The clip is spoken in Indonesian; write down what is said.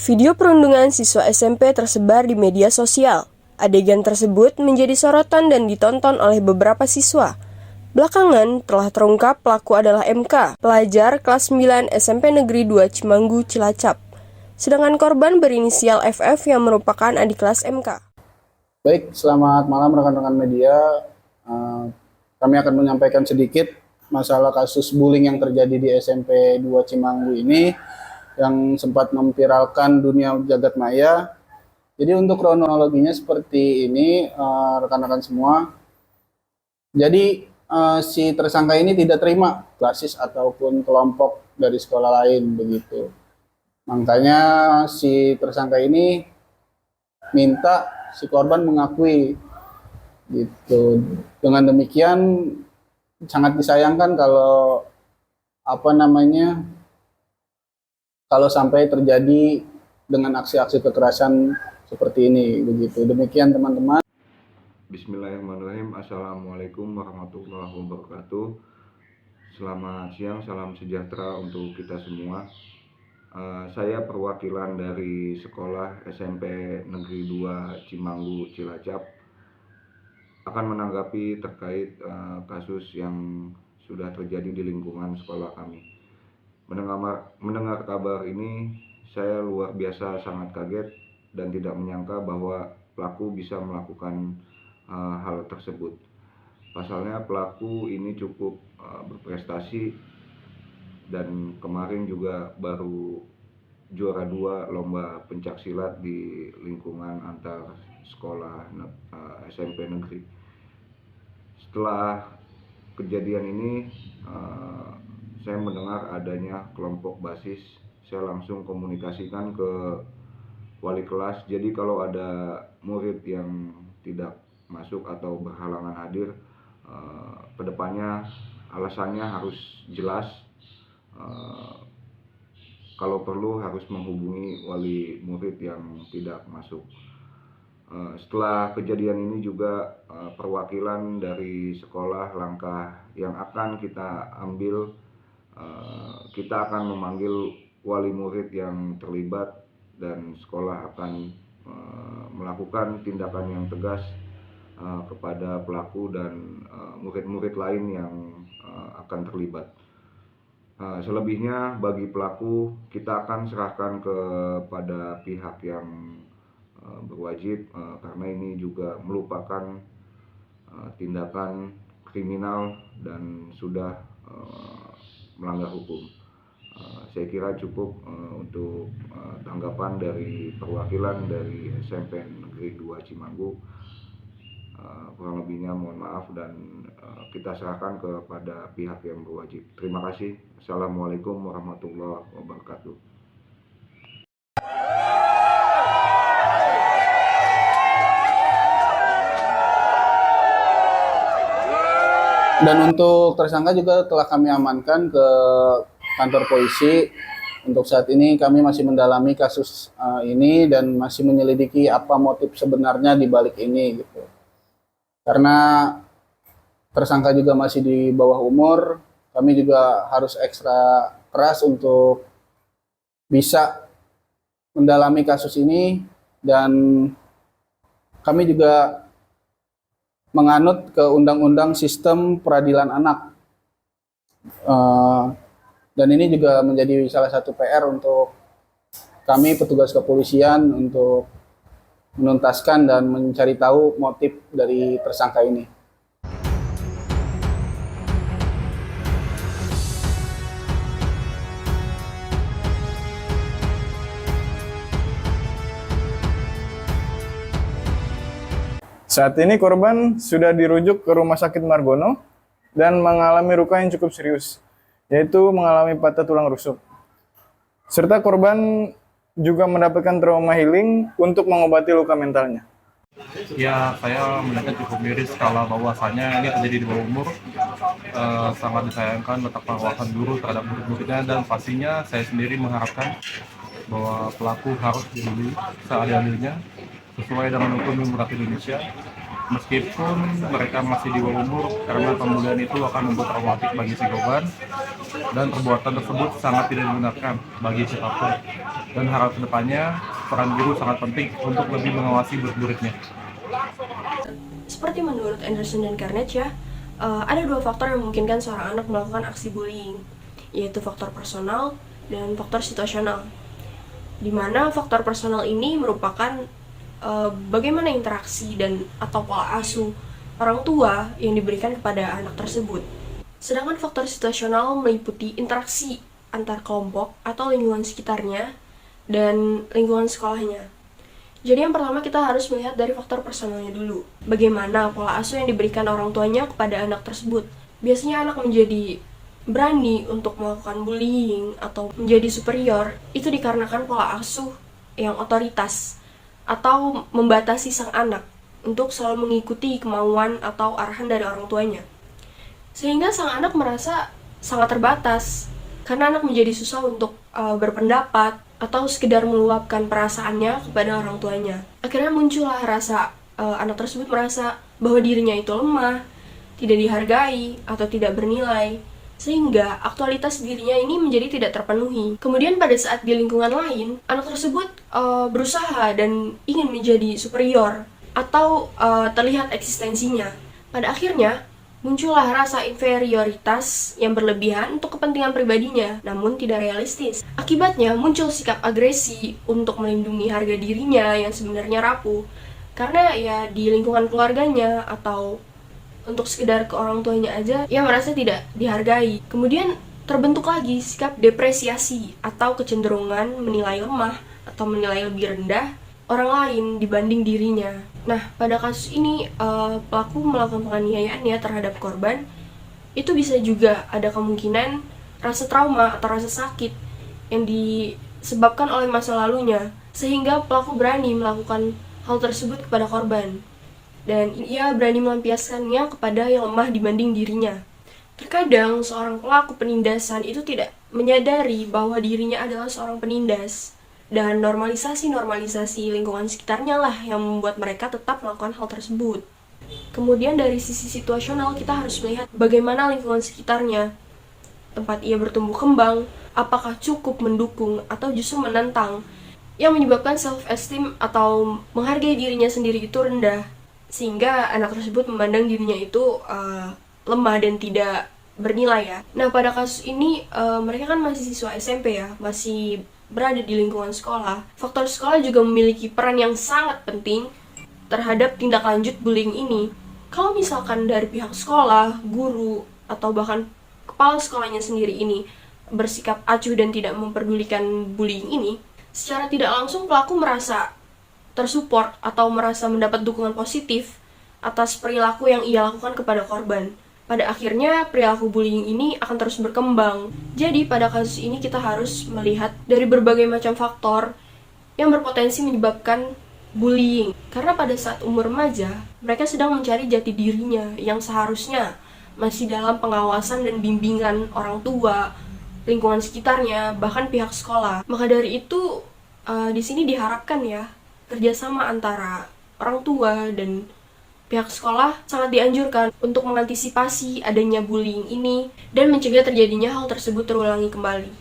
Video perundungan siswa SMP tersebar di media sosial. Adegan tersebut menjadi sorotan dan ditonton oleh beberapa siswa. Belakangan telah terungkap pelaku adalah MK, pelajar kelas 9 SMP Negeri 2 Cimanggu, Cilacap. Sedangkan korban berinisial FF yang merupakan adik kelas MK. Baik, selamat malam rekan-rekan media. Kami akan menyampaikan sedikit masalah kasus bullying yang terjadi di SMP 2 Cimanggu ini yang sempat memviralkan dunia jagat maya. Jadi untuk kronologinya seperti ini, rekan-rekan semua. Jadi si tersangka ini tidak terima klasis ataupun kelompok dari sekolah lain begitu. Makanya si tersangka ini minta si korban mengakui gitu. Dengan demikian sangat disayangkan kalau kalau sampai terjadi dengan aksi-aksi kekerasan seperti ini begitu. Demikian teman-teman. Bismillahirrahmanirrahim. Assalamualaikum warahmatullahi wabarakatuh. Selamat siang, salam sejahtera untuk kita semua. Saya perwakilan dari sekolah SMP Negeri 2 Cimanggu, Cilacap akan menanggapi terkait kasus yang sudah terjadi di lingkungan sekolah kami. Mendengar kabar ini, saya luar biasa sangat kaget dan tidak menyangka bahwa pelaku bisa melakukan hal tersebut. Pasalnya pelaku ini cukup berprestasi dan kemarin juga baru juara 2 lomba pencaksilat di lingkungan antar sekolah SMP negeri. Setelah kejadian ini, saya mendengar adanya kelompok basis. Saya langsung komunikasikan ke wali kelas. Jadi kalau ada murid yang tidak masuk atau berhalangan hadir, kedepannya alasannya harus jelas. Kalau perlu harus menghubungi wali murid yang tidak masuk. Setelah kejadian ini juga perwakilan dari sekolah, langkah yang akan kita ambil, kita akan memanggil wali murid yang terlibat dan sekolah akan melakukan tindakan yang tegas kepada pelaku dan murid-murid lain yang akan terlibat. Selebihnya bagi pelaku kita akan serahkan kepada pihak yang berwajib, karena ini juga merupakan tindakan kriminal dan sudah melanggar hukum. Saya kira cukup untuk tanggapan dari perwakilan dari SMP Negeri 2 Cimanggu. Kurang lebihnya mohon maaf dan kita serahkan kepada pihak yang berwajib. Terima kasih. Assalamualaikum warahmatullahi wabarakatuh. Dan untuk tersangka juga telah kami amankan ke kantor polisi. Untuk saat ini kami masih mendalami kasus ini dan masih menyelidiki apa motif sebenarnya di balik ini gitu. Karena tersangka juga masih di bawah umur, kami juga harus ekstra keras untuk bisa mendalami kasus ini, dan kami juga menganut ke Undang-Undang Sistem Peradilan Anak. Dan ini juga menjadi salah satu PR untuk kami petugas kepolisian untuk menuntaskan dan mencari tahu motif dari tersangka ini. Saat ini korban sudah dirujuk ke Rumah Sakit Margono dan mengalami luka yang cukup serius, yaitu mengalami patah tulang rusuk. Serta korban juga mendapatkan trauma healing untuk mengobati luka mentalnya. Ya, saya melihatnya cukup miris kalau bahwasannya ini terjadi di bawah umur. Sangat disayangkan letak pengawasan guru terhadap murid-muridnya, dan pastinya saya sendiri mengharapkan bahwa pelaku harus diadili seadil-adilnya sesuai dengan hukum yang berlaku di Indonesia. Meskipun mereka masih di bawah umur, karena pembulian itu akan membuat traumatik bagi si korban dan perbuatan tersebut sangat tidak dibenarkan bagi siapapun. Dan harap kedepannya peran guru sangat penting untuk lebih mengawasi murid-muridnya. Seperti menurut Anderson dan Carnage ya, ada dua faktor yang memungkinkan seorang anak melakukan aksi bullying, yaitu faktor personal dan faktor situasional. Di mana faktor personal ini merupakan bagaimana interaksi dan atau pola asuh orang tua yang diberikan kepada anak tersebut. Sedangkan faktor situasional meliputi interaksi antar kelompok atau lingkungan sekitarnya dan lingkungan sekolahnya. Jadi yang pertama kita harus melihat dari faktor personalnya dulu. Bagaimana pola asuh yang diberikan orang tuanya kepada anak tersebut. Biasanya anak menjadi berani untuk melakukan bullying atau menjadi superior itu dikarenakan pola asuh yang otoritas atau membatasi sang anak untuk selalu mengikuti kemauan atau arahan dari orang tuanya. Sehingga sang anak merasa sangat terbatas karena anak menjadi susah untuk berpendapat atau sekedar meluapkan perasaannya kepada orang tuanya. Akhirnya muncullah rasa anak tersebut merasa bahwa dirinya itu lemah, tidak dihargai, atau tidak bernilai, sehingga aktualitas dirinya ini menjadi tidak terpenuhi. Kemudian pada saat di lingkungan lain, anak tersebut berusaha dan ingin menjadi superior atau terlihat eksistensinya. Pada akhirnya, muncullah rasa inferioritas yang berlebihan untuk kepentingan pribadinya, namun tidak realistis. Akibatnya muncul sikap agresi untuk melindungi harga dirinya yang sebenarnya rapuh, karena ya di lingkungan keluarganya atau untuk sekedar ke orang tuanya aja, ia merasa tidak dihargai. Kemudian terbentuk lagi sikap depresiasi atau kecenderungan menilai lemah atau menilai lebih rendah orang lain dibanding dirinya. Nah, pada kasus ini pelaku melakukan penganiayaan ya terhadap korban. Itu bisa juga ada kemungkinan rasa trauma atau rasa sakit yang disebabkan oleh masa lalunya, sehingga pelaku berani melakukan hal tersebut kepada korban. Dan ia berani melampiaskannya kepada yang lemah dibanding dirinya. Terkadang seorang pelaku penindasan itu tidak menyadari bahwa dirinya adalah seorang penindas. Dan normalisasi lingkungan sekitarnya lah yang membuat mereka tetap melakukan hal tersebut. Kemudian dari sisi situasional kita harus melihat bagaimana lingkungan sekitarnya. Tempat ia bertumbuh kembang, apakah cukup mendukung atau justru menentang, yang menyebabkan self-esteem atau menghargai dirinya sendiri itu rendah. Sehingga anak tersebut memandang dirinya itu lemah dan tidak bernilai ya. Nah pada kasus ini mereka kan masih siswa SMP ya, masih berada di lingkungan sekolah. Faktor sekolah juga memiliki peran yang sangat penting terhadap tindak lanjut bullying ini. Kalau misalkan dari pihak sekolah, guru, atau bahkan kepala sekolahnya sendiri ini bersikap acuh dan tidak memperdulikan bullying ini, secara tidak langsung pelaku merasa tersupport atau merasa mendapat dukungan positif atas perilaku yang ia lakukan kepada korban. Pada akhirnya, perilaku bullying ini akan terus berkembang. Jadi, pada kasus ini kita harus melihat dari berbagai macam faktor yang berpotensi menyebabkan bullying. Karena pada saat umur remaja, mereka sedang mencari jati dirinya yang seharusnya masih dalam pengawasan dan bimbingan orang tua, lingkungan sekitarnya, bahkan pihak sekolah. Maka dari itu, di sini diharapkan ya, kerjasama antara orang tua dan pihak sekolah sangat dianjurkan untuk mengantisipasi adanya bullying ini dan mencegah terjadinya hal tersebut terulangi kembali.